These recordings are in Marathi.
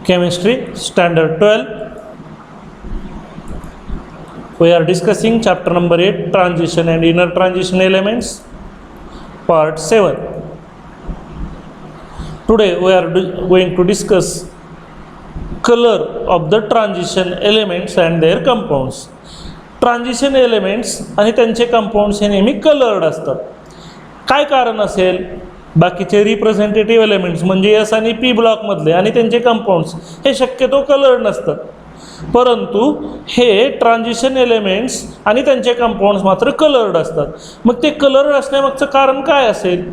Chemistry Standard 12. We are discussing chapter number 8, Transition and Inner Transition Elements, part 7. Today we are going to discuss color of the transition elements and their compounds. Transition elements आणि त्यांचे कंपाऊंड्स हे नेहमी कलर्ड असतात. काय कारण असेल? बाकीचे रिप्रेझेंटेटिव्ह एलिमेंट्स म्हणजे एस आणि पी ब्लॉकमधले आणि त्यांचे कंपाऊंड्स हे शक्यतो कलर्ड नसतात, परंतु हे ट्रान्झिशन एलिमेंट्स आणि त्यांचे कंपाऊंड्स मात्र कलर्ड असतात. मग ते कलर्ड असण्यामागचं कारण काय असेल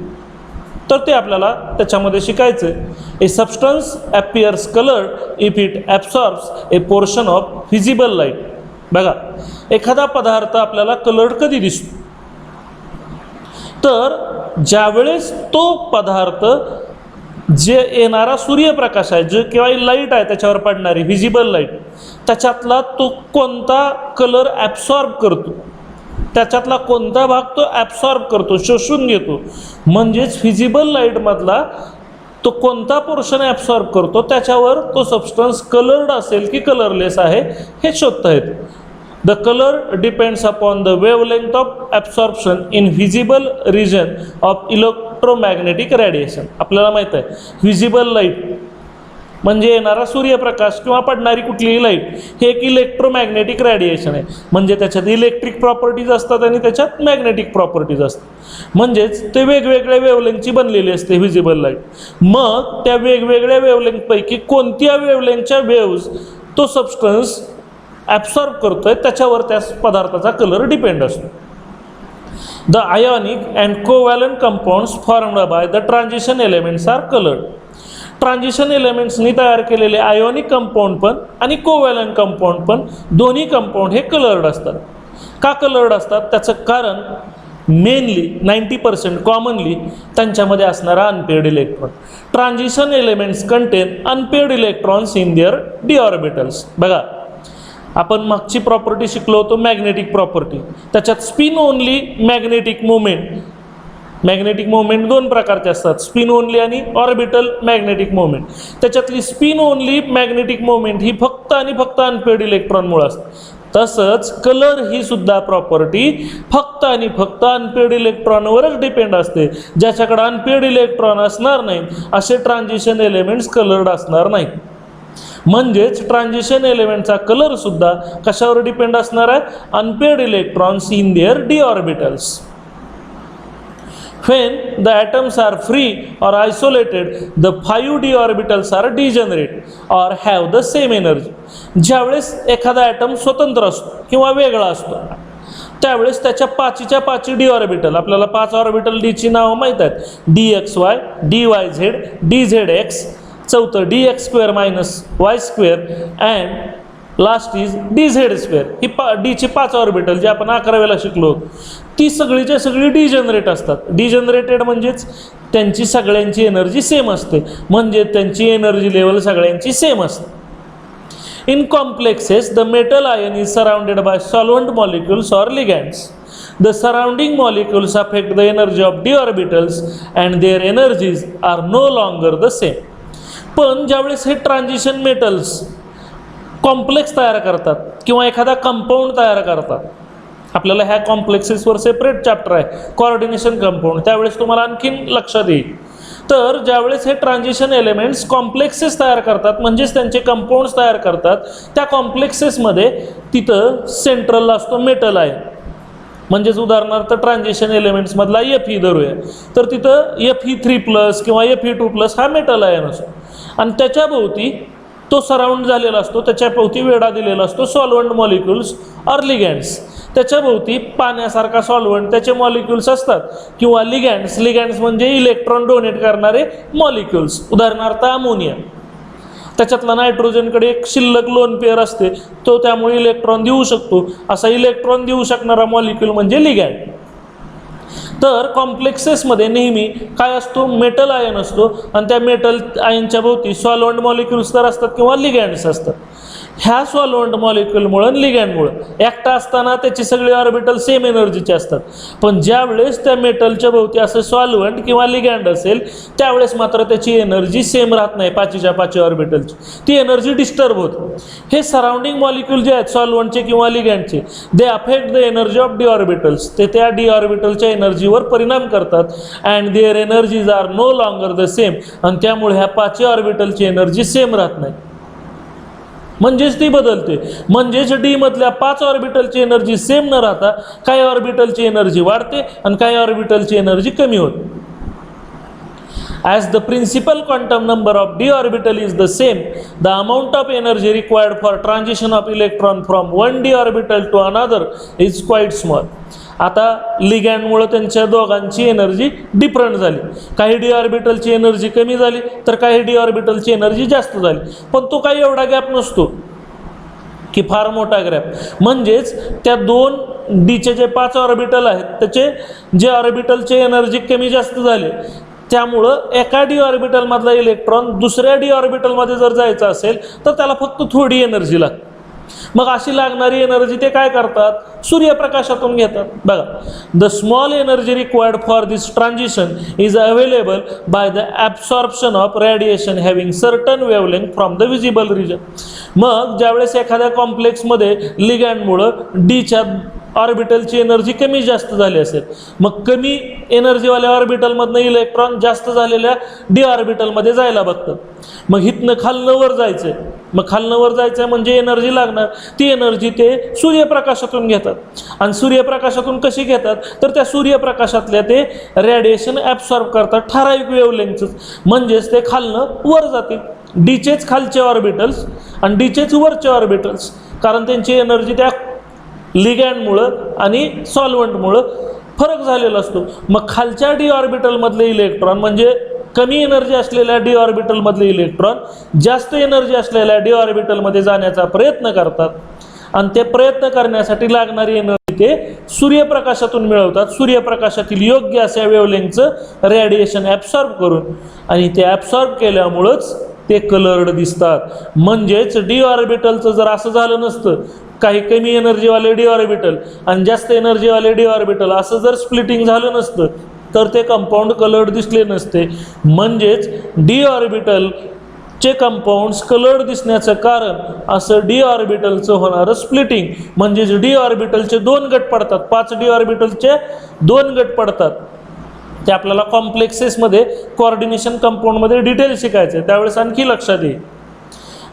तर ते आपल्याला त्याच्यामध्ये शिकायचं आहे. A substance appears coloured if it absorbs a portion of visible light. बघा, एखादा पदार्थ आपल्याला कलर्ड कधी दिसतो तर ज्यावेळेस तो पदार्थ जे येणारा सूर्यप्रकाश आहे, जे किंवा लाईट आहे त्याच्यावर पडणारी व्हिजिबल लाईट, त्याच्यातला तो कोणता कलर ॲब्सॉर्ब करतो, त्याच्यातला कोणता भाग तो ॲब्सॉर्ब करतो, शोषून घेतो, म्हणजेच व्हिजिबल लाईटमधला तो कोणता पोर्शन ॲब्सॉर्ब करतो त्याच्यावर तो सबस्टन्स कलर्ड असेल की कलरलेस आहे हे शोधता येते. The colour depends upon the wavelength of absorption in visible region of electromagnetic radiation. आपल्याला माहीत आहे व्हिजिबल लाईट म्हणजे येणारा सूर्यप्रकाश किंवा पडणारी कुठलीही लाईट हे एक इलेक्ट्रोमॅग्नेटिक रेडिएशन आहे. म्हणजे त्याच्यात इलेक्ट्रिक प्रॉपर्टीज असतात आणि त्याच्यात मॅग्नेटिक प्रॉपर्टीज असतात. म्हणजेच ते वेगवेगळ्या वेवलेंथची बनलेली असते व्हिजिबल लाईट. मग त्या वेगवेगळ्या वेवलेंथपैकी कोणत्या वेवलेंथच्या वेव्ज तो सबस्टन्स ॲब्सॉर्ब करतोय त्याच्यावर त्या पदार्थाचा कलर डिपेंड असतो. The ionic and covalent compounds formed by the transition elements are coloured. Transition एलिमेंट्सनी तयार केलेले आयोनिक कंपाऊंड पण आणि कोव्हॅलंट कंपाऊंड पण दोन्ही कंपाऊंड हे कलर्ड असतात. का कलर्ड असतात? त्याचं कारण मेनली 90% कॉमनली त्यांच्यामध्ये असणारा unpaired electron. Transition elements content unpaired electrons in their D orbitals. बघा, आपण मागची प्रॉपर्टी शिकलो होतो मॅग्नेटिक प्रॉपर्टी. त्याच्यात spin only magnetic movement. Magnetic movement दोन प्रकारचे असतात, स्पिन ओनली आणि ऑर्बिटल मॅग्नेटिक मुवमेंट. त्याच्यातली स्पिन ओनली मॅग्नेटिक मुवमेंट ही फक्त आणि फक्त अनपेअर्ड इलेक्ट्रॉनमुळे असते. तसंच कलर ही सुद्धा प्रॉपर्टी फक्त आणि फक्त अनपेअर्ड इलेक्ट्रॉनवरच डिपेंड असते. ज्याच्याकडे अनपेअर्ड इलेक्ट्रॉन असणार नाहीत असे ट्रान्झिशन एलिमेंट्स कलर्ड असणार नाहीत. म्हणजेच ट्रान्झिशन एलिमेंटचा कलर सुद्धा कशावर डिपेंड असणार आहे? Unpaired electrons in their D orbitals. When the atoms are free or isolated, the 5d orbitals are degenerate or have the same energy. ज्यावेळेस एखादा ॲटम स्वतंत्र असतो किंवा वेगळा असतो त्यावेळेस त्याच्या पाचीच्या पाची डी ऑर्बिटल, आपल्याला 5 ऑर्बिटल डीची नावं माहीत आहेत, DXY, DYZ, DZX, चौथं DX² - Y² and last is DZ². ही डीची 5 ऑर्बिटल जे आपण 11वेला शिकलो ती सगळीच्या सगळी डिजनरेट असतात. डिजनरेटेड म्हणजेच त्यांची सगळ्यांची एनर्जी सेम असते, म्हणजे त्यांची एनर्जी लेवल सगळ्यांची सेम असते. In complexes the metal ion is surrounded by solvent molecules or ligands. The surrounding molecules affect the energy of D orbitals and their energies are no longer the same. पण ज्यावेळेस हे ट्रान्झिशन मेटल्स कॉम्प्लेक्स तयार करतात किंवा एखादा कंपाऊंड तयार करतात, आपल्याला ह्या कॉम्प्लेक्सेसवर सेपरेट चॅप्टर आहे कोऑर्डिनेशन कंपाऊंड, त्यावेळेस तुम्हाला आणखीन लक्षात येईल. तर ज्यावेळेस हे ट्रान्झिशन एलिमेंट्स कॉम्प्लेक्सेस तयार करतात म्हणजेच त्यांचे कंपाऊंड्स तयार करतात, त्या कॉम्प्लेक्सेसमध्ये तिथं सेंट्रलला असतो मेटल आहे. म्हणजेच उदाहरणार्थ ट्रान्झिशन एलिमेंट्समधला Fe धरूया तर तिथं Fe3+ किंवा Fe2+ हा मेटल आयन असतो आणि त्याच्याभोवती तो सराउंड झालेला असतो, त्याच्याभोवती वेढा दिलेला असतो सॉल्वंट मॉलिक्युल्स ऑर लिगॅंड्स. त्याच्याभोवती पाण्यासारखा सॉल्वंट त्याचे मॉलिक्युल्स असतात किंवा लिगॅंड्स. लिगॅंड्स म्हणजे इलेक्ट्रॉन डोनेट करणारे मॉलिक्युल्स, उदाहरणार्थ अमोनिया. त्याच्यातला नायट्रोजनकडे एक शिल्लक लोन पेअर असते, तो त्यामुळे इलेक्ट्रॉन देऊ शकतो. असा इलेक्ट्रॉन देऊ शकणारा मॉलिक्युल म्हणजे लिगॅंड. तर कॉम्प्लेक्सेसमध्ये नेहमी काय असतो? मेटल आयन असतो आणि त्या मेटल आयनच्या भोवती सॉल्वंट मॉलिक्युल्स तर असतात किंवा लिगॅंड्स असतात. ह्या सॉल्व्हंट मॉलिक्युलमुळं लिगँडमुळं एकटा असताना त्याची सगळी ऑर्बिटल सेम एनर्जीचे असतात, पण ज्या वेळेस त्या मेटलच्या भोवती असं सॉल्व्हंट किंवा लिगँड असेल त्यावेळेस मात्र त्याची एनर्जी सेम राहत नाही, 5च्या 5 ऑर्बिटलची ती एनर्जी डिस्टर्ब होते. हे सराउंडिंग मॉलिक्युल जे आहेत सॉल्व्हंटचे किंवा लिगँडचे, they affect the energy of D orbitals, ते त्या डी ऑर्बिटलच्या एनर्जीवर परिणाम करतात. And their energies are no longer the same, आणि त्यामुळे ह्या 5 ऑर्बिटलची एनर्जी सेम राहत नाही, म्हणजेच ती बदलते. म्हणजेच डी मधल्या 5 ऑर्बिटलची एनर्जी सेम न राहता काही ऑर्बिटलची एनर्जी वाढते आणि काही ऑर्बिटलची एनर्जी कमी होते. As the principal quantum number of d orbital is the same, the amount of energy required for transition of electron from one d orbital to another is quite small. आता लिगँडमुळे त्यांच्या दोघांची एनर्जी डिफरंट झाली, काही डी ऑर्बिटलची एनर्जी कमी झाली तर काही डी ऑर्बिटलची एनर्जी जास्त झाली, पण तो काही एवढा गॅप नसतो की फार मोठा गॅप. म्हणजेच त्या दोन डीचे जे 5 ऑर्बिटल आहेत त्याचे जे ऑर्बिटलचे एनर्जी कमी जास्त झाले त्यामुळं एका डी ऑर्बिटलमधला इलेक्ट्रॉन दुसऱ्या डी ऑर्बिटलमध्ये जर जायचा असेल तर त्याला फक्त थोडी एनर्जी लागते. मग अशी लागणारी एनर्जी ते काय करतात, सूर्यप्रकाशातून घेतात. बघा, the small energy required for this transition is available by the absorption of radiation having certain wavelength from the visible region. मग ज्यावेळेस एखाद्या कॉम्प्लेक्समध्ये लिगँडमुळं डीच्या ऑर्बिटलची एनर्जी कमी जास्त झाली असेल, मग कमी एनर्जीवाल्या ऑर्बिटलमधनं इलेक्ट्रॉन जास्त झालेल्या डी ऑर्बिटलमध्ये जायला बघतात. मग इथनं खालनं वर जायचं आहे, मग खालनं वर जायचं आहे म्हणजे एनर्जी लागणार, ती एनर्जी ते सूर्यप्रकाशातून घेतात. आणि सूर्यप्रकाशातून कशी घेतात तर त्या सूर्यप्रकाशातल्या ते रेडिएशन ॲब्सॉर्ब करतात ठराविक वेवलेंथचं, म्हणजेच ते खालनं वर जातील. डीचेच खालचे ऑर्बिटल्स आणि डीचेच वरचे ऑर्बिटल्स, कारण त्यांची एनर्जी त्या लिगँडमुळं आणि सॉल्व्हंटमुळं फरक झालेला असतो. मग खालच्या डी ऑर्बिटलमधले इलेक्ट्रॉन म्हणजे कमी एनर्जी असलेल्या डी ऑर्बिटलमधले इलेक्ट्रॉन जास्त एनर्जी असलेल्या डी ऑर्बिटलमध्ये जाण्याचा प्रयत्न करतात, आणि ते प्रयत्न करण्यासाठी लागणारी एनर्जी ते सूर्यप्रकाशातून मिळवतात, सूर्यप्रकाशातील योग्य अशा वेवलेंथचं रेडिएशन ॲब्सॉर्ब करून, आणि ते ॲब्सॉर्ब केल्यामुळंच ते कलर्ड दिसतात. म्हणजेच डी ऑर्बिटलचं जर असं झालं नसतं, काही कमी एनर्जीवाले डी ऑर्बिटल आणि जास्त एनर्जीवाले डी ऑर्बिटल असं जर स्प्लिटिंग झालं नसतं तर ते कंपाऊंड कलर्ड दिसले नसते. म्हणजेच डी ऑर्बिटलचे कंपाऊंड्स कलर्ड दिसण्याचं कारण असं डी ऑर्बिटलचं होणारं स्प्लिटिंग, म्हणजेच डी ऑर्बिटलचे 2 गट पडतात, 5 डी ऑर्बिटलचे 2 गट पडतात. ते आपल्याला कॉम्प्लेक्सेसमध्ये कोऑर्डिनेशन कंपाऊंडमध्ये डिटेल शिकायचं आहे, त्यावेळेस आणखी लक्षात येईल.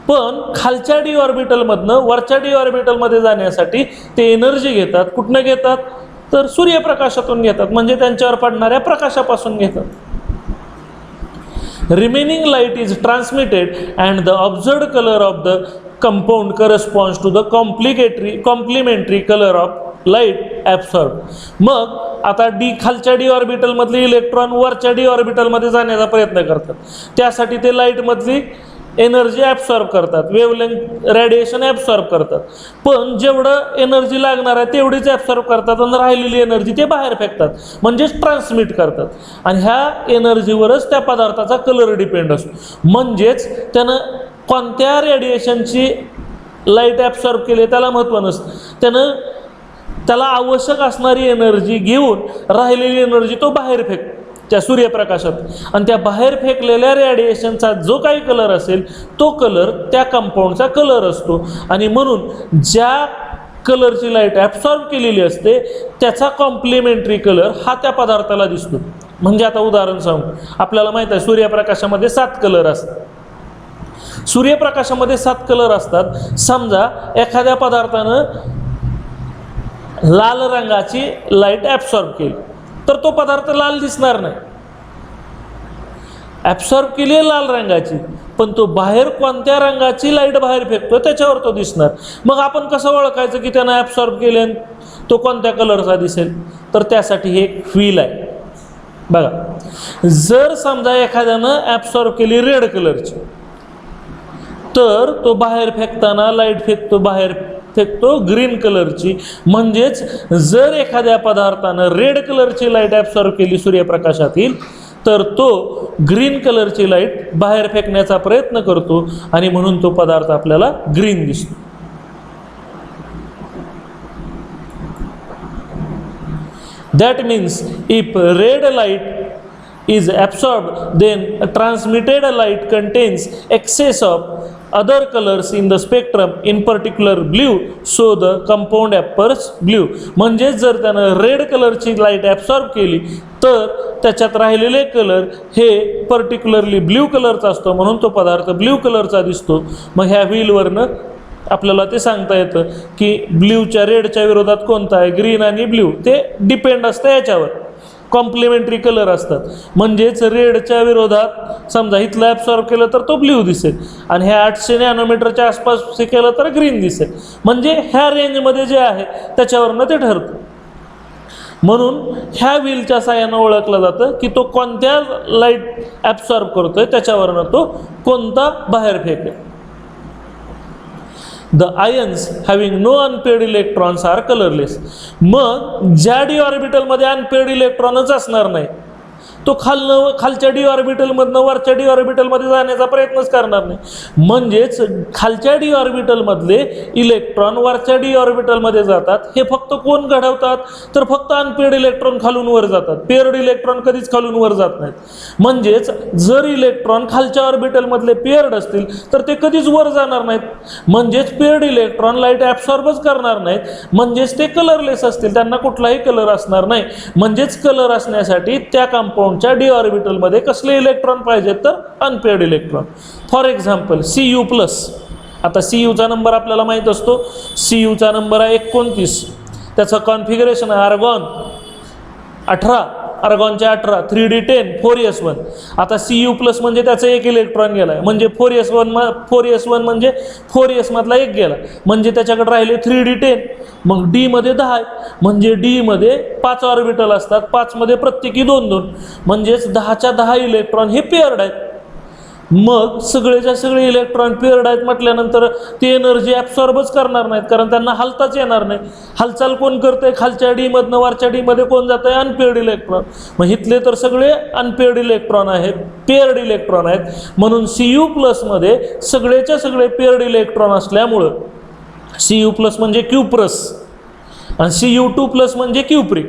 पण खालच्या डी ऑर्बिटलमधनं वरच्या डी ऑर्बिटलमध्ये जाण्यासाठी ते एनर्जी घेतात. कुठनं घेतात तर सूर्यप्रकाशातून घेतात, म्हणजे त्यांच्यावर पडणाऱ्या प्रकाशापासून घेतात. Remaining light is transmitted and the observed colour of the compound corresponds to the complementary colour of light absorb. मग आता खालच्या डी ऑर्बिटलमधले इलेक्ट्रॉन वरच्या डी ऑर्बिटलमध्ये जाण्याचा प्रयत्न करतात, त्यासाठी ते लाईटमधली एनर्जी ॲब्सॉर्ब करतात, वेवलेंथ रेडिएशन ॲब्सॉर्ब करतात. पण जेवढं एनर्जी लागणार आहे तेवढीच ॲब्सॉर्ब करतात आणि राहिलेली एनर्जी ते बाहेर फेकतात, म्हणजेच ट्रान्समिट करतात. आणि ह्या एनर्जीवरच त्या पदार्थाचा कलर डिपेंड असतो. म्हणजेच त्यानं कोणत्या रेडिएशनची लाईट ॲब्सॉर्ब केली त्याला महत्त्व नसतं, त्याला आवश्यक असणारी एनर्जी घेऊन राहिलेली एनर्जी तो बाहेर फेकतो त्या सूर्यप्रकाशात, आणि त्या बाहेर फेकलेल्या रेडिएशनचा जो काही कलर असेल तो कलर त्या कंपाऊंडचा कलर असतो. आणि म्हणून ज्या कलरची लाईट ॲब्सॉर्ब केलेली असते त्याचा कॉम्प्लिमेंटरी कलर हा त्या पदार्थाला दिसतो. म्हणजे आता उदाहरण सांगू, आपल्याला माहीत आहे सूर्यप्रकाशामध्ये 7 कलर असतात. सूर्यप्रकाशामध्ये 7 कलर असतात. समजा एखाद्या पदार्थानं लाल रंगाची लाईट ॲब्सॉर्ब केली तर तो पदार्थ लाल दिसणार नाही. ॲब्सॉर्ब केली आहे लाल रंगाची, पण तो बाहेर कोणत्या रंगाची लाईट बाहेर फेकतो त्याच्यावर तो दिसणार. मग आपण कसं ओळखायचं की त्यानं ॲब्सॉर्ब केले तो कोणत्या कलरचा दिसेल, तर त्यासाठी हे एक व्हील आहे. बघा, जर समजा एखाद्यानं ॲब्सॉर्ब केली रेड कलरची तर तो बाहेर फेकताना लाईट बाहेर फेकतो ग्रीन कलरची. म्हणजेच जर एखाद्या पदार्थानं रेड कलरची लाईट ॲब्सॉर्ब केली सूर्यप्रकाशातील तर तो ग्रीन कलरची लाईट बाहेर फेकण्याचा प्रयत्न करतो आणि म्हणून तो पदार्थ आपल्याला ग्रीन दिसतो. That means if red light is absorbed, then transmitted light contains excess of other colors in the spectrum, in particular blue, so the compound appears blue. म्हणजे जर त्यानं रेड कलरची लाईट ॲब्सॉर्ब केली तर त्याच्यात राहिलेले कलर हे पर्टिक्युलरली ब्ल्यू कलरचा असतो, म्हणून तो पदार्थ ब्ल्यू कलरचा दिसतो. मग ह्या व्हीलवरनं आपल्याला ते सांगता येतं की ब्ल्यूच्या रेडच्या विरोधात कोणता आहे, ग्रीन आणि ब्ल्यू, ते डिपेंड असतं याच्यावर. कॉम्प्लिमेंटरी कलर असतात, म्हणजेच रेडच्या विरोधात समजा इथलं ॲब्सॉर्ब केलं तर तो ब्ल्यू दिसेल आणि ह्या 800 नॅनोमीटरच्या आसपास हे केलं तर ग्रीन दिसेल. म्हणजे ह्या रेंजमध्ये जे आहे त्याच्यावरनं ते ठरतं. म्हणून ह्या व्हीलच्या साहाय्यानं ओळखलं जातं की तो कोणत्या लाईट ॲब्सॉर्ब करतोय, त्याच्यावरनं तो कोणता बाहेर फेकेल. The ions having no unpaired electrons are colorless. मग ज्या डी ऑर्बिटलमध्ये अनपेड इलेक्ट्रॉनच असणार नाही तो खालच्या डी ऑर्बिटलमधनं वरच्या डी ऑर्बिटलमध्ये जाण्याचा प्रयत्नच करणार नाही. म्हणजेच खालच्या डी ऑर्बिटलमधले इलेक्ट्रॉन वरच्या डी ऑर्बिटलमध्ये जातात. हे फक्त कोण घडवतात तर फक्त अनपेड इलेक्ट्रॉन खालून वर जातात, पेअर्ड इलेक्ट्रॉन कधीच खालून वर जात नाहीत. म्हणजेच जर इलेक्ट्रॉन खालच्या ऑर्बिटलमधले पेअर्ड असतील तर ते कधीच वर जाणार नाहीत. म्हणजेच पेअर्ड इलेक्ट्रॉन लाईट ॲब्सॉर्बच करणार नाहीत, म्हणजेच ते कलरलेस असतील, त्यांना कुठलाही कलर असणार नाही. म्हणजेच कलर असण्यासाठी त्या कंपाऊंड डी ऑर्बिटलमध्ये कसले इलेक्ट्रॉन पाहिजेत तर unpaired electron. For example Cu+. आता Cuचा नंबर आपल्याला माहीत असतो. Cuचा नंबर आहे 29. त्याचं कॉन्फिगरेशन आहे आर्गॉन 18, आर्गॉनच्या 18, 3d10, 4s1. आता Cu+ म्हणजे त्याचं एक इलेक्ट्रॉन गेला आहे, म्हणजे 4s1 म्हणजे 4s मधला एक गेला, म्हणजे त्याच्याकडे राहिले 3d10. मग डी मध्ये 10 आहे, म्हणजे डी मध्ये 5 ऑर्बिटल असतात, 5 मध्ये प्रत्येकी 2-2, म्हणजेच 10च्या 10 इलेक्ट्रॉन हे पेअर्ड आहेत. मग सगळेच्या सगळे इलेक्ट्रॉन पेअर्ड आहेत म्हटल्यानंतर ते एनर्जी ॲब्सॉर्बच करणार नाहीत, कारण त्यांना हलताच येणार नाही. हालचाल कोण करतंय, खालच्या डी मधनं वरच्या डी मध्ये कोण जात आहे, अनपेअर्ड इलेक्ट्रॉन. मग इथले तर सगळे अनपेअर्ड इलेक्ट्रॉन आहेत, पेअर्ड इलेक्ट्रॉन आहेत. म्हणून Cu+ मध्ये सगळेच्या सगळे पेअर्ड इलेक्ट्रॉन असल्यामुळं Cu+ म्हणजे Q+ आणि Cu2+ म्हणजे Q'.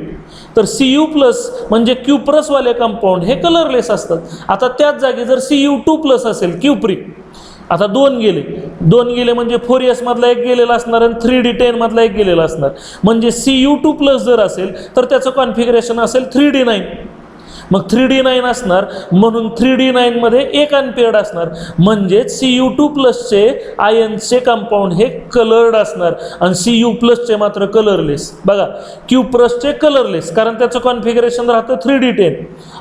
तर Cu+ म्हणजे Q+ वाले कंपाऊंड हे कलरलेस असतात. आता त्याच जागी जर Cu2+ असेल Q', आता 2 गेले म्हणजे 4s मधला एक गेलेला असणार आणि 3d10 मधला एक गेलेला असणार. म्हणजे Cu2+ जर असेल तर त्याचं कॉन्फिगरेशन असेल 3d9. मग 3d9 असणार, म्हणून 3d9 मध्ये एक अनपेअर्ड असणार, म्हणजे Cu2+ चे आयन्सचे कंपाऊंड हे कलर्ड असणार आणि Cu+ चे मात्र कलरलेस. बघा Q+ चे कलरलेस कारण त्याचं कॉन्फिगरेशन राहतं 3d10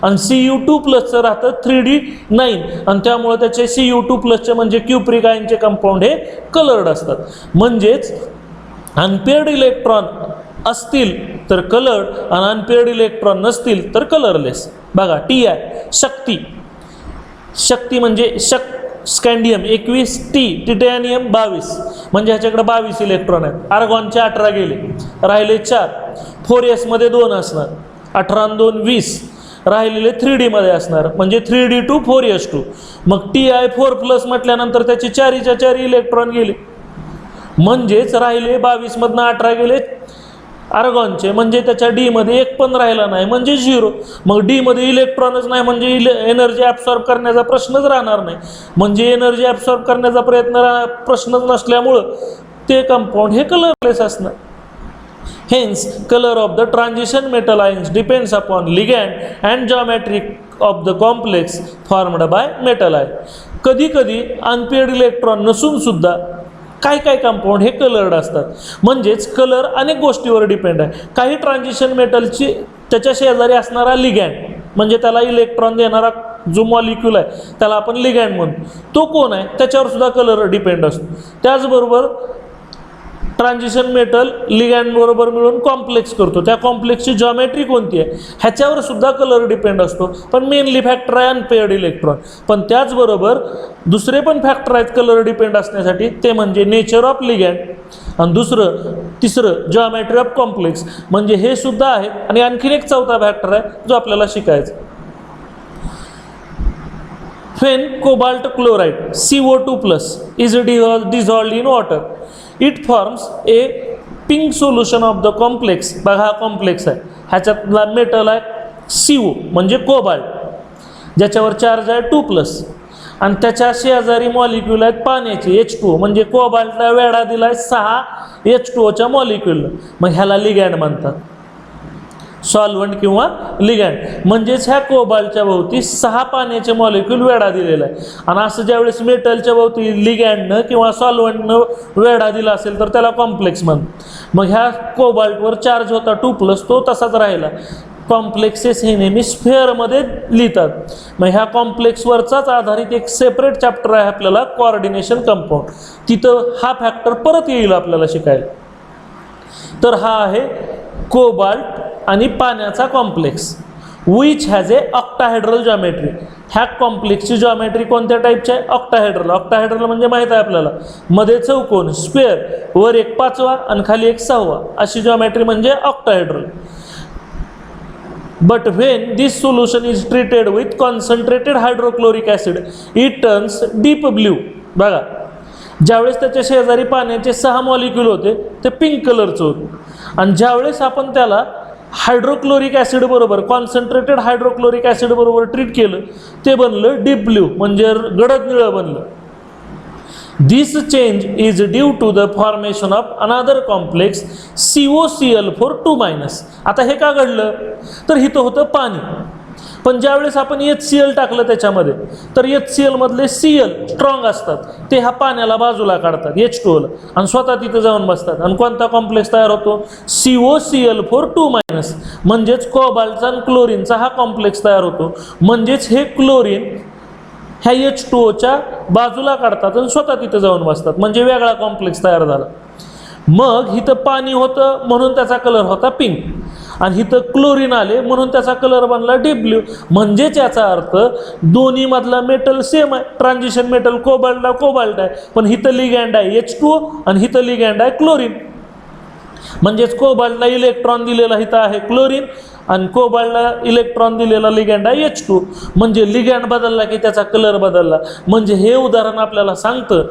आणि Cu2+ चं राहतं 3d9 आणि त्यामुळे त्याचे Cu2+ चे म्हणजे Q' आयनचे कंपाऊंड हे कलर्ड असतात. म्हणजेच अनपेअर्ड इलेक्ट्रॉन असतील तर कलर्ड आणि अनपेअर्ड इलेक्ट्रॉन नसतील तर कलरलेस. बघा Ti शक्ती म्हणजे स्कँडियम 21, टिटॅनियम 22, म्हणजे ह्याच्याकडे 22 इलेक्ट्रॉन आहेत. आर्गॉनचे 18 गेले, राहिले 4. 4s मध्ये 2 असणार, 18 आणि 2 20, राहिलेले 3d मध्ये असणार, म्हणजे 3d2 4s2. मग Ti 4+ म्हटल्यानंतर त्याचे 4च्या 4 इलेक्ट्रॉन गेले, म्हणजेच राहिले 22 मधनं 18 गेले आर्गॉनचे, म्हणजे त्याच्या डी मध्ये एक पण राहिला नाही, म्हणजे 0. मग डी मध्ये इलेक्ट्रॉनच नाही, म्हणजे एनर्जी ॲब्सॉर्ब करण्याचा प्रश्नच राहणार नाही. म्हणजे एनर्जी ॲब्सॉर्ब करण्याचा प्रश्नच नसल्यामुळं ते कंपाऊंड हे कलरलेस असणार. Hence colour of the transition metal ions depends upon ligand and geometry of the complex formed by metal ion. कधी कधी अनपेअर्ड इलेक्ट्रॉन नसून सुद्धा काही कंपाऊंड हे कलर्ड असतात. म्हणजेच कलर अनेक गोष्टीवर डिपेंड आहे. काही ट्रान्झिशन मेटलची त्याच्या शेजारी असणारा लिगॅंड, म्हणजे त्याला इलेक्ट्रॉन देणारा जो मॉलिक्यूल आहे त्याला आपण लिगॅंड म्हणतो, तो कोण आहे त्याच्यावर सुद्धा कलर डिपेंड असतो. त्याचबरोबर ट्रान्झिशन मेटल लिगॅंड बरोबर मिळून कॉम्प्लेक्स करतो, त्या कॉम्प्लेक्सची जॉमेट्री कोणती आहे ह्याच्यावर सुद्धा कलर डिपेंड असतो. पण मेनली फॅक्टर आहे अनपेअर्ड इलेक्ट्रॉन. पण त्याचबरोबर दुसरे पण फॅक्टर आहेत कलर डिपेंड असण्यासाठी, ते म्हणजे नेचर ऑफ लिगॅंड आणि तिसरं जॉमेट्री ऑफ कॉम्प्लेक्स, म्हणजे हे सुद्धा आहे. आणि आणखीन एक चौथा फॅक्टर आहे जो आपल्याला शिकायचा. When cobalt chloride CO2+ is dissolved in water, it forms a pink solution of the complex. बघा हा कॉम्प्लेक्स आहे, ह्याच्यातला मेटल आहे CO म्हणजे कोबाल्ट, ज्याच्यावर चार्ज आहे 2+, आणि त्याच्या शेजारी मॉलिक्यूल आहेत पाण्याचे H2O, म्हणजे कोबाल्टला वेढा दिलाय 6 H2Oच्या मॉलिक्यूल, मग ह्याला लिगँड म्हणतात, सॉल्व्हंट किंवा लिगँड. म्हणजेच ह्या कोबाल्टच्या भोवती 6 पाण्याचे मॉलिक्यूल वेढा दिलेला आहे. आणि असं ज्यावेळेस मेटलच्या भोवती लिगँडनं किंवा सॉल्व्हंटनं वेढा दिला असेल तर त्याला कॉम्प्लेक्स म्हणतात. मग ह्या कोबाल्टवर चार्ज होता 2+, तो तसाच राहिला. कॉम्प्लेक्सेस हे नेहमी स्फेअरमध्ये लिहितात. मग ह्या कॉम्प्लेक्सवरचाच आधारित एक सेपरेट चॅप्टर आहे आपल्याला कोऑर्डिनेशन कंपाऊंड, तिथं हा फॅक्टर परत येईल आपल्याला शिकायला. तर हा आहे कोबाल्ट आणि पाण्याचा complex, which has a octahedral geometry. ह्या कॉम्प्लेक्सची जॉमेट्री कोणत्या टाईपची आहे? ऑक्टाहेड्रल. ऑक्टाहेड्रल म्हणजे माहीत आहे आपल्याला, मध्ये चौकोन स्क्वेअर, वर एक 5वा आणि खाली एक 6वा, अशी जॉमेट्री म्हणजे octahedral. But when this solution is treated with concentrated hydrochloric acid, it turns deep blue. बघा, ज्यावेळेस त्याच्या शेजारी पाण्याचे 6 मॉलिक्यूल होते ते पिंक कलरचं होतं, आणि ज्यावेळेस आपण त्याला हायड्रोक्लोरिक ॲसिड बरोबर, कॉन्सन्ट्रेटेड हायड्रोक्लोरिक ॲसिड बरोबर ट्रीट केलं, ते बनलं डीप ब्ल्यू म्हणजे गडद निळं बनलं. This change is due to the formation of another complex COCl4 आता हे का घडलं? तर इथं होतं पाणी, पण ज्यावेळेस आपण HCl टाकलं त्याच्यामध्ये, तर HCl मधले Cl स्ट्रॉंग असतात, ते ह्या पाण्याला बाजूला काढतात H2O आणि स्वतः तिथं जाऊन बसतात, आणि कोणता कॉम्प्लेक्स तयार होतो? COCl4 म्हणजेच कोबाल्टचा आणि क्लोरीनचा हा कॉम्प्लेक्स तयार होतो. म्हणजेच हे क्लोरीन ह्या H2Oच्या बाजूला काढतात आणि स्वतः तिथं जाऊन बसतात, म्हणजे वेगळा कॉम्प्लेक्स तयार झाला. मग इथं पाणी होतं म्हणून त्याचा कलर होता पिंक, आणि इथं क्लोरीन आले म्हणून त्याचा कलर बनला डीप ब्ल्यू. म्हणजेच याचा अर्थ दोन्ही मधला मेटल सेम आहे, ट्रान्झिशन मेटल कोबाल्टला कोबाल्ट आहे, पण इथं लिगँड आहे H2O आणि इथं लिगँड आहे क्लोरीन. म्हणजेच कोबाल्टला इलेक्ट्रॉन दिलेला इथं आहे क्लोरीन, आणि कोबाल्टला इलेक्ट्रॉन दिलेला लिगँड आहे H2. म्हणजे लिगँड बदलला की त्याचा कलर बदलला. म्हणजे हे उदाहरण आपल्याला सांगतं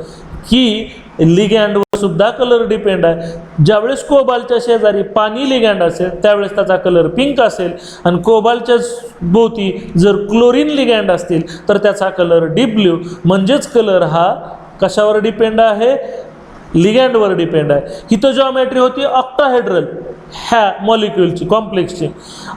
की लिगँडवर सुद्धा कलर डिपेंड आहे. ज्यावेळेस कोबाल्टच्या शेजारी पाणी लिगँड असेल त्यावेळेस त्याचा कलर पिंक असेल, आणि कोबाल्टच्या भोवती जर क्लोरीन लिगँड असतील तर त्याचा कलर डीप ब्ल्यू. म्हणजेच कलर हा कशावर डिपेंड आहे? लिगँडवर डिपेंड आहे. इथं जॉमेट्री होती ऑक्टाहेड्रल ह्या मॉलिक्यूलची कॉम्प्लेक्सची,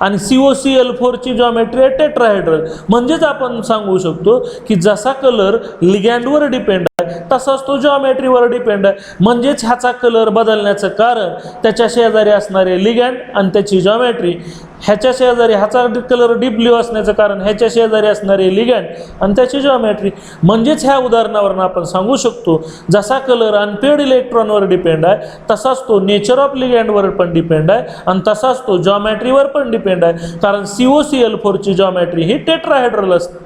आणि COCl4ची जॉमेट्री आहे टेट्राहेड्रल. म्हणजेच आपण सांगू शकतो की जसा कलर लिगँडवर डिपेंड आहे तसाच तो जॉमेट्रीवर डिपेंड आहे. म्हणजेच ह्याचा कलर बदलण्याचं कारण त्याच्या शेजारी असणारे लिगँड आणि त्याची जॉमेट्री, ह्याच्या शेजारी ह्याचा कलर डीप ब्ल्यू असण्याचं कारण ह्याच्या शेजारी असणारे लिगँड आणि त्याची जॉमेट्री. म्हणजेच ह्या उदाहरणावरून आपण सांगू शकतो जसा कलर अनपेड इलेक्ट्रॉनवर डिपेंड आहे तसाच तो नेचर ऑफ लिगँडवर पण डिपेंड आहे, आणि तसाच तो जॉमेट्रीवर पण डिपेंड आहे, कारण COCl4ची जॉमेट्री ही टेट्राहेड्रल असते.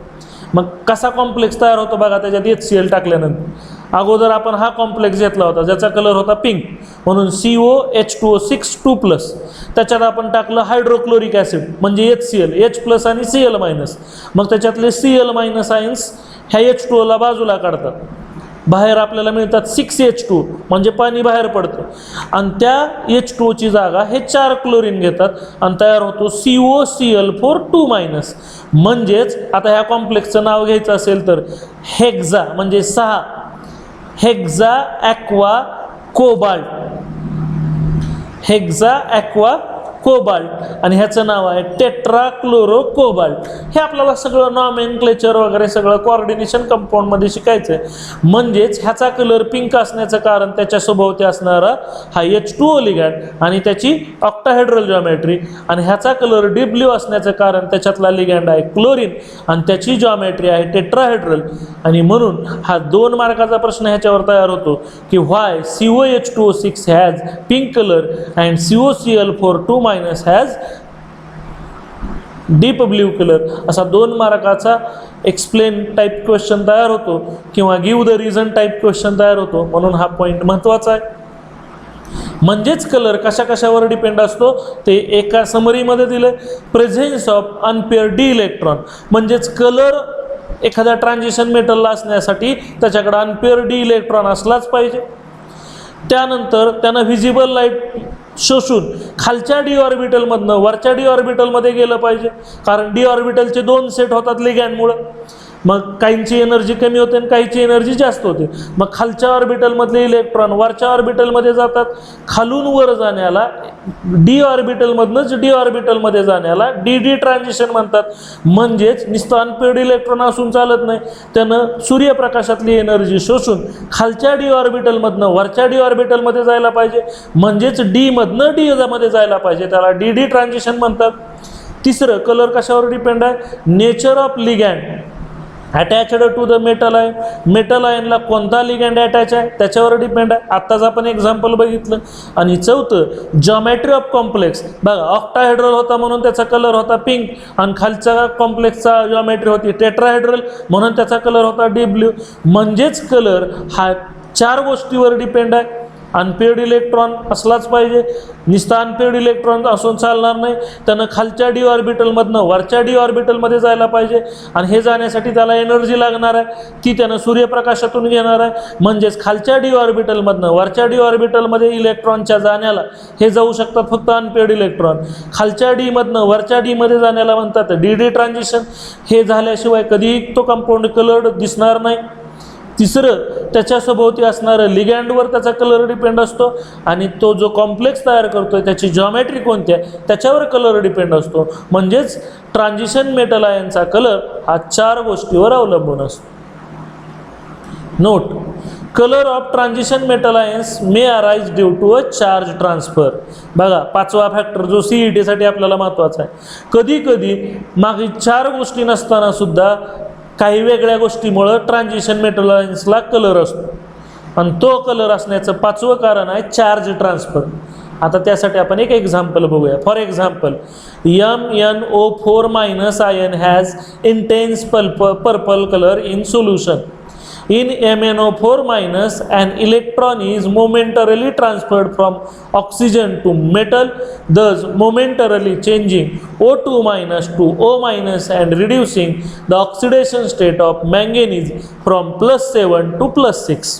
मग कसा कॉम्प्लेक्स तयार होतो बघा, त्याच्यात HCl टाकल्यानंतर अगोदर आपण हा कॉम्प्लेक्स घेतला होता ज्याचा कलर होता पिंक, म्हणून COH2O6 2+, त्याच्यात आपण टाकलं हायड्रोक्लोरिक ॲसिड म्हणजे HCl, H+ आणि Cl-. मग त्याच्यातले Cl- आयन्स ह्या H2Oला बाजूला काढतात, बाहेर आपल्याला मिळतात 6H2 म्हणजे पाणी बाहेर पडतं, आणि त्या H2Oची जागा हे 4 क्लोरीन घेतात आणि तयार होतो COCl4 म्हणजेच आता ह्या कॉम्प्लेक्सचं नाव घ्यायचं असेल तर हेक्झा म्हणजे 6, hexa aqua cobalt, hexa aqua cobalt, आणि ह्याचं नाव आहे टेट्राक्लोरो कोबाल्ट. हे आपल्याला सगळं नॉमेनक्लेचर वगैरे सगळं कोऑर्डिनेशन कंपाऊंडमध्ये शिकायचं आहे. म्हणजेच ह्याचा कलर पिंक असण्याचं कारण त्याच्या सभोवती असणारा हा H2O लिगँड आणि त्याची ऑक्टाहेड्रल जॉमेट्री, आणि ह्याचा कलर डीप ब्ल्यू असण्याचं कारण त्याच्यातला लिगँड आहे क्लोरीन आणि त्याची जॉमेट्री आहे टेट्राहेड्रल. आणि म्हणून हा 2 मार्काचा प्रश्न ह्याच्यावर तयार होतो की व्हाय COH2O6 has pink colour and COCl4 has deep blue colour. असा 2 मार्काचा एक्सप्लेन टाईप क्वेश्चन तयार होतो किंवा give the reason type question तयार होतो. म्हणून हा पॉईंट महत्त्वाचा आहे. म्हणजेच कलर कशा कशावर डिपेंड असतो ते एका समरीमध्ये दिले. प्रेझेन्स ऑफ अनपेअर डी इलेक्ट्रॉन म्हणजेच कलर एखाद्या ट्रान्झिशन मेटलला असण्यासाठी त्याच्याकडे अनपेअर डी इलेक्ट्रॉन असलाच पाहिजे. त्यानंतर त्यानं व्हिजिबल लाईट शोषून खालच्या डी ऑर्बिटलमधनं वरच्या डी ऑर्बिटलमध्ये गेलं पाहिजे, कारण डी ऑर्बिटलचे 2 सेट होतात लिगँडमुळं. मग काहींची एनर्जी कमी होते आणि काहींची एनर्जी जास्त होते. मग खालच्या ऑर्बिटलमधले इलेक्ट्रॉन वरच्या ऑर्बिटलमध्ये जातात. खालून वर जाण्याला डी ऑर्बिटलमधनंच डी ऑर्बिटलमध्ये जाण्याला डी डी ट्रान्झिशन म्हणतात. म्हणजेच नुसतं अनपेड इलेक्ट्रॉन असून चालत नाही, त्यानं सूर्यप्रकाशातली एनर्जी शोषून खालच्या डी ऑर्बिटलमधनं वरच्या डी ऑर्बिटलमध्ये जायला पाहिजे, म्हणजेच डी मधनं डी मध्ये जायला पाहिजे, त्याला डी डी ट्रान्झिशन म्हणतात. तिसरं, कलर कशावर डिपेंड आहे? Nature of ligand attached to the metal ion. Metal आयनला कोणता लिगँड अटॅच आहे त्याच्यावर डिपेंड आहे. आत्ताच आपण एक्झाम्पल बघितलं. आणि चौथं, जॉमेट्री ऑफ कॉम्प्लेक्स. बघा, ऑक्टाहेड्रल होता म्हणून त्याचा कलर होता पिंक, आणि खालच्या कॉम्प्लेक्सचा जॉमेट्री होती टेट्राहेड्रल म्हणून त्याचा कलर होता डीप ब्ल्यू. म्हणजेच कलर हा 4 गोष्टीवर डिपेंड आहे. अनपेड इलेक्ट्रॉन असलाच पाहिजे, नुसता अनपेड इलेक्ट्रॉन असून चालणार नाही, त्यानं खालच्या डी ऑर्बिटलमधनं वरच्या डी ऑर्बिटलमध्ये जायला पाहिजे, आणि हे जाण्यासाठी त्याला एनर्जी लागणार आहे, ती त्यानं सूर्यप्रकाशातून घेणार आहे. म्हणजेच खालच्या डी ऑर्बिटलमधनं वरच्या डी ऑर्बिटलमध्ये इलेक्ट्रॉनच्या जाण्याला हे जाऊ शकतात फक्त अनपेड इलेक्ट्रॉन. खालच्या डीमधनं वरच्या डीमध्ये जाण्याला म्हणतात डी डी ट्रान्झिशन. हे झाल्याशिवाय कधीही तो कंपाऊंड कलर्ड दिसणार नाही. तिसरं, त्याच्या सभोवती असणारं लिगँडवर त्याचा कलर डिपेंड असतो, आणि तो जो कॉम्प्लेक्स तयार करतोय त्याची जॉमेट्री कोणती आहे त्याच्यावर कलर डिपेंड असतो. म्हणजेच ट्रान्झिशन मेटल आयनचा कलर हा 4 गोष्टीवर अवलंबून असतो. Note, colour of transition metal ions may arise due to a charge transfer. बघा, 5वा फॅक्टर जो CET साठी आपल्याला महत्त्वाचा आहे. कधी कधी मागे 4 गोष्टी नसताना सुद्धा काही वेगळ्या गोष्टीमुळं ट्रान्झिशन मेटल आयन्सला कलर असतो, आणि तो कलर असण्याचं 5वं कारण आहे चार्ज ट्रान्सफर. आता त्यासाठी आपण एक एक्झाम्पल बघूया. For example, MnO4- ion has intense purple colour in solution. In MnO4-, an electron is momentarily transferred from oxygen to metal, thus momentarily changing O2- to O- and reducing the oxidation state of manganese from +7 to +6.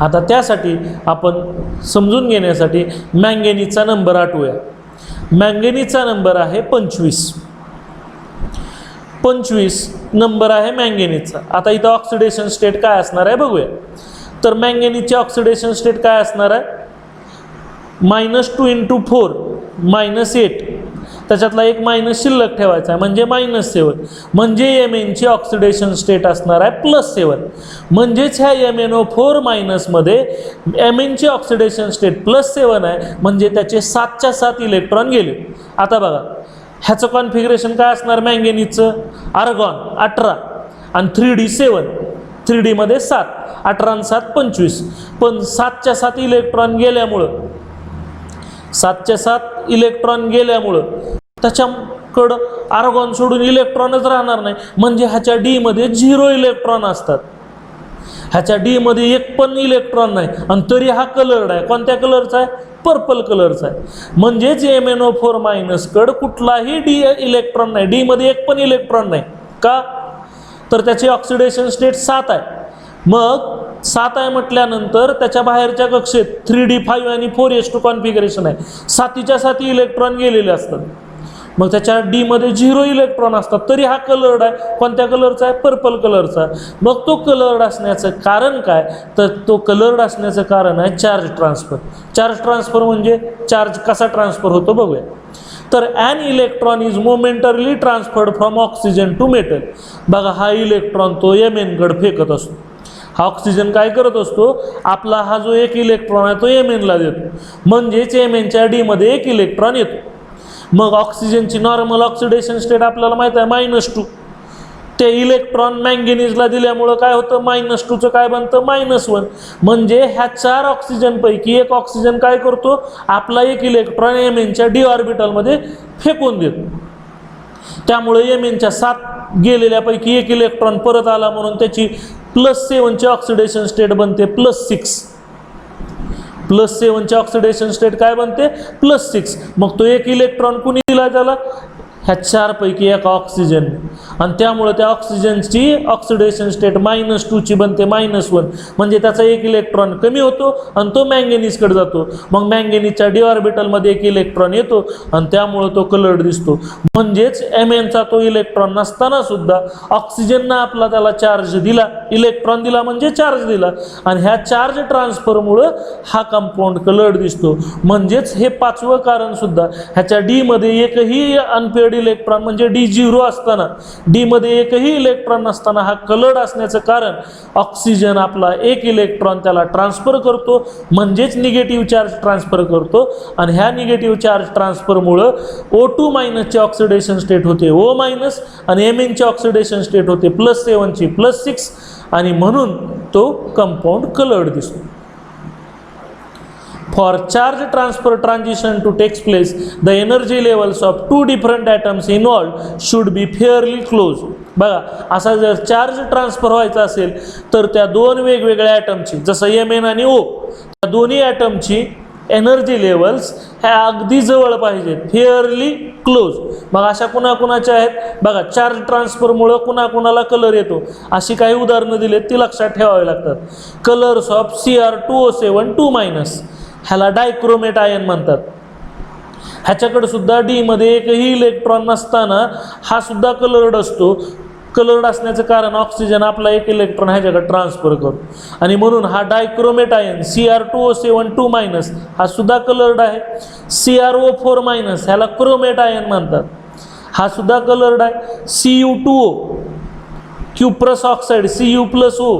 आता त्यासाठी आपण समजून घेण्यासाठी मँगेनीजचा नंबर आठवूया. मँगेनीजचा नंबर आहे 25. 25 नंबर आहे मँगेनीजचा. आता इथं ऑक्सिडेशन स्टेट काय असणार आहे बघूया. तर मँगेनीजची ऑक्सिडेशन स्टेट काय असणार आहे? -2 × 4 -8. त्याच्यातला एक मायनस शिल्लक ठेवायचा आहे म्हणजे -7. म्हणजे Mnची ऑक्सिडेशन स्टेट असणार आहे +7. म्हणजेच ह्या MnO4- मध्ये Mnची ऑक्सिडेशन स्टेट +7 आहे, म्हणजे त्याचे 7च्या 7 इलेक्ट्रॉन गेले. आता बघा, ह्याचं कॉन्फिगरेशन काय असणार मँगेनीजचं? आर्गॉन 18 आणि 3D 7. 3D मध्ये 7, 18 आणि 7 25. पण 7च्या 7 इलेक्ट्रॉन गेल्यामुळं 7च्या 7 इलेक्ट्रॉन गेल्यामुळं त्याच्याकडं आर्गॉन सोडून इलेक्ट्रॉनच राहणार नाही. म्हणजे ह्याच्या डी मध्ये 0 इलेक्ट्रॉन असतात. ह्याच्या डी मध्ये एक पण इलेक्ट्रॉन नाही, आणि तरी हा कलर्ड आहे. कोणत्या कलरचा आहे? पर्पल कलरचा आहे. म्हणजेच MnO4- कडं कुठलाही डी इलेक्ट्रॉन नाही, डी मध्ये एक पण इलेक्ट्रॉन नाही. का? तर त्याची ऑक्सिडेशन स्टेट 7 आहे. मग 7 आहे म्हटल्यानंतर त्याच्या बाहेरच्या कक्षेत 3D 5 आणि 4s2 कॉन्फिगरेशन आहे. 7च्या 7 इलेक्ट्रॉन गेलेले असतात. मग त्याच्या डी मध्ये 0 इलेक्ट्रॉन असतात, तरी हा कलर्ड आहे. कोणत्या कलरचा आहे? पर्पल कलरचा. मग तो कलर्ड असण्याचं कारण काय? तर तो कलर्ड असण्याचं कारण आहे चार्ज ट्रान्सफर. चार्ज ट्रान्सफर म्हणजे चार्ज कसा ट्रान्सफर होतो बघूया. तर an electron is momentarily transferred from oxygen to metal. बघा, हा इलेक्ट्रॉन तो Mnकडे फेकत असतो. हा ऑक्सिजन काय करत असतो? आपला हा जो एक इलेक्ट्रॉन आहे तो Mnला देतो. म्हणजेच Mnच्या डी मध्ये एक इलेक्ट्रॉन येतो. मग ऑक्सिजनची नॉर्मल ऑक्सिडेशन स्टेट आपल्याला माहिती आहे -2. ते इलेक्ट्रॉन मँगेनीजला दिल्यामुळं काय होतं? -2चं काय बनतं? -1. म्हणजे ह्या 4 ऑक्सिजनपैकी एक ऑक्सिजन काय करतो? आपला एक इलेक्ट्रॉन Mnच्या डी ऑर्बिटलमध्ये फेकून देतो. त्यामुळे Mnच्या 7 गेलेल्यापैकी एक इलेक्ट्रॉन परत आला, म्हणून त्याची +7ची ऑक्सिडेशन स्टेट बनते +6. +7ची ऑक्सिडेशन स्टेट काय बनते? +6. मग तो एक इलेक्ट्रॉन कुणी दिला? त्याला ह्या चारपैकी एक ऑक्सिजन, आणि त्यामुळे त्या ऑक्सिजनची ऑक्सिडेशन स्टेट -2ची बनते -1, म्हणजे त्याचा एक इलेक्ट्रॉन कमी होतो आणि तो मँगेनीजकडे जातो. मग मँगेनीजच्या डी ऑर्बिटलमध्ये एक इलेक्ट्रॉन येतो आणि त्यामुळे तो कलर्ड दिसतो. म्हणजेच Mnचा तो इलेक्ट्रॉन नसताना सुद्धा ऑक्सिजननं आपला त्याला चार्ज दिला, इलेक्ट्रॉन दिला म्हणजे चार्ज दिला, आणि ह्या चार्ज ट्रान्सफरमुळं हा कंपाऊंड कलर्ड दिसतो. म्हणजेच हे पाचवं कारण सुद्धा, ह्याच्या डी मध्ये एकही अनपेअर्ड इलेक्ट्रॉन म्हणजे D0 असताना, डी मध्ये एकही इलेक्ट्रॉन नसताना हा कलर्ड असण्याचं कारण ऑक्सिजन आपला एक इलेक्ट्रॉन त्याला ट्रान्सफर करतो, म्हणजेच निगेटिव्ह चार्ज ट्रान्सफर करतो, आणि ह्या निगेटिव्ह चार्ज ट्रान्सफरमुळं O2- ची ऑक्सिडेशन स्टेट होते O-, आणि Mn ची ऑक्सिडेशन स्टेट होते +7 ची +6, आणि म्हणून तो कंपाऊंड कलर्ड दिसतो. For charge transfer transition to takes place, the energy levels of two different atoms involved should be fairly close. बघा, असा जर चार्ज ट्रान्सफर व्हायचा असेल तर त्या दोन वेगवेगळ्या ॲटमची, जसं Mn आणि O, त्या दोन्ही ॲटमची एनर्जी लेवल्स ह्या अगदी जवळ पाहिजेत, फेअरली क्लोज. मग अशा कुणाकुणाच्या आहेत बघा, चार्ज ट्रान्सफरमुळं कुणाकुणाला कलर येतो, अशी काही उदाहरणं दिलेत, ती लक्षात ठेवावी लागतात. कलर्स ऑफ Cr2O7 2-, ह्याला डायक्रोमेट आयन म्हणतात. ह्याच्याकडे सुद्धा डी मध्ये एकही इलेक्ट्रॉन नसताना हा सुद्धा कलर्ड असतो. कलर्ड असण्याचं कारण ऑक्सिजन आपला एक इलेक्ट्रॉन ह्याच्याकडे ट्रान्सफर करतो, आणि म्हणून हा डायक्रोमेट आयन Cr2O7 2-, हा सुद्धा कलर्ड आहे. CrO4- ह्याला क्रोमेट आयन म्हणतात, हा सुद्धा कलर्ड आहे. Cu2O, क्युप्रस ऑक्साईड Cu+O,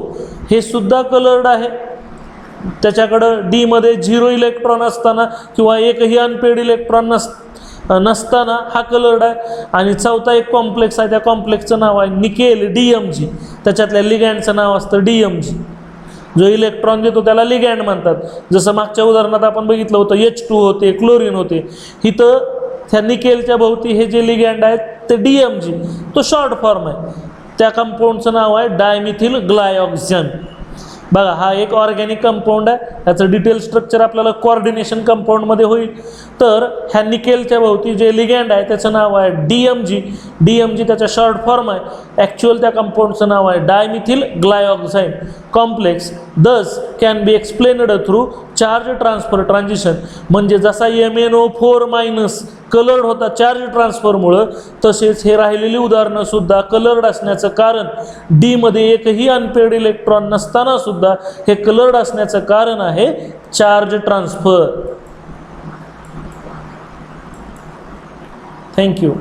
हे सुद्धा कलर्ड आहे. त्याच्याकडं डी मध्ये 0 इलेक्ट्रॉन असताना किंवा एकही अनपेड इलेक्ट्रॉन नसताना हा कलर्ड आहे. आणि चौथा एक कॉम्प्लेक्स आहे, त्या कॉम्प्लेक्सचं नाव आहे निकेल DMG, त्याच्यातल्या लिगँडचं नाव असतं DMG. जो इलेक्ट्रॉन देतो त्याला लिगँड म्हणतात. जसं मागच्या उदाहरणात आपण बघितलं होतं H2 होते, क्लोरीन होते, इथं त्या निकेलच्या भोवती हे जे लिगँड आहेत ते DMG, तो शॉर्ट फॉर्म आहे. त्या कंपाऊंडचं नाव आहे डायमिथिल ग्लायऑक्झन. बघा, हा एक ऑर्गॅनिक कंपाऊंड आहे, त्याचं डिटेल स्ट्रक्चर आपल्याला कोऑर्डिनेशन कंपाऊंडमध्ये होईल. तर ह्या निकेलच्या भोवती जे लिगँड आहे त्याचं नाव आहे DMG त्याचा शॉर्ट फॉर्म आहे. ॲक्च्युअल त्या कंपाऊंडचं नाव आहे dimethyl glyoxide complex. Thus can be explained through charge transfer transition. म्हणजे जसा MnO4- कलर्ड होता चार्ज ट्रान्सफरमुळं, तसेच हे राहिलेली उदाहरणं सुद्धा कलर्ड असण्याचं कारण, डी मध्ये एकही अनपेड इलेक्ट्रॉन नसताना सुद्धा हे कलर्ड असण्याचं कारण आहे चार्ज ट्रान्सफर. थँक्यू.